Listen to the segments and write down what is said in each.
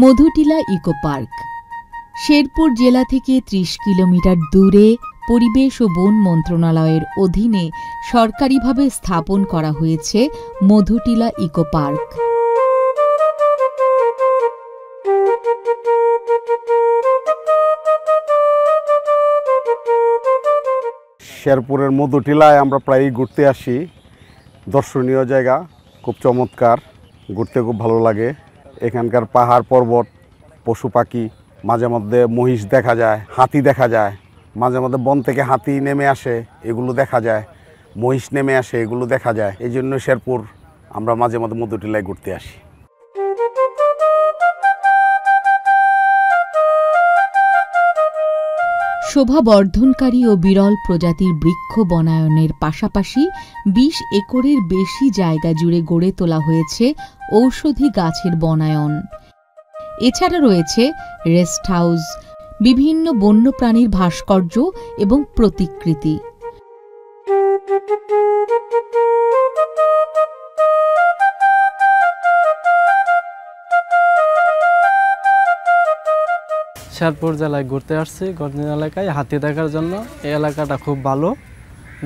Madhutila eco park Sherpur জেলা থেকে ৩০ kilometre দূরে পরিবেশ ও বন মন্ত্রণালয়ের অধীনে সরকারিভাবে স্থাপন করা হয়েছে মধুটিলা ইকো পার্ক। শেরপুরের মধুটিলায় আমরা প্রায়ই ঘুরতে আসি। দর্শনীয় জায়গা, খুব চমৎকার, ঘুরতে খুব ভালো লাগে। এখানকার পাহাড় পর্বত, পশু পাখি, মাঝে মধ্যে মহিষ দেখা যায়, হাতি দেখা যায়, মাঝে মধ্যে বন থেকে হাতি নেমে আসে, এগুলো দেখা যায়, মহিষ নেমে আসে, এগুলো দেখা যায়। এই জন্য শেরপুর আমরা মাঝে মধ্যে মধুটিলায় ঘুরতে আসি। শোভা বর্ধনকারী ও বিরল প্রজাতির বৃক্ষ বনায়নের পাশাপাশি ২০ একরের বেশি জায়গা জুড়ে গড়ে তোলা হয়েছে ঔষধি গাছের বনায়ন। এছাড়া রয়েছে রেস্ট হাউস, বিভিন্ন বন্যপ্রাণীর ভাস্কর্য এবং প্রতিকৃতি। শেরপুর জেলায় ঘুরতে আসছি, গঞ্জিন এলাকায় হাতি দেখার জন্য। এই এলাকাটা খুব ভালো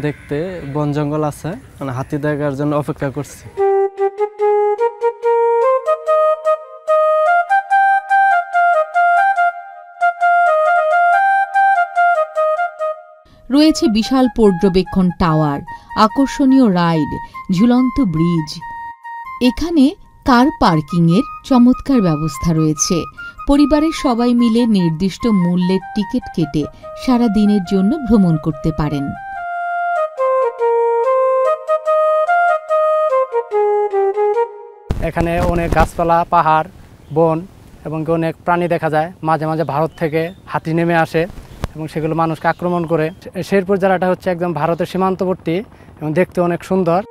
দেখতে, বন জঙ্গল আছে, মানে হাতি দেখার জন্য অপেক্ষা করছি। রয়েছে বিশাল পর্যবেক্ষণ টাওয়ার, আকর্ষণীয় রাইড, ঝুলন্ত ব্রিজ। এখানে কার পার্কিংয়ের চমৎকার ব্যবস্থা রয়েছে। পরিবারের সবাই মিলে নির্দিষ্ট মূল্যের টিকিট কেটে সারা দিনের জন্য ভ্রমণ করতে পারেন। এখানে অনেক গাছপালা, পাহাড়, বন এবং অনেক প্রাণী দেখা যায়। মাঝে মাঝে ভারত থেকে হাতি নেমে আসে এবং সেগুলো মানুষকে আক্রমণ করে। শেরপুর জেলাটা হচ্ছে একদম ভারতের সীমান্তবর্তী এবং দেখতে অনেক সুন্দর।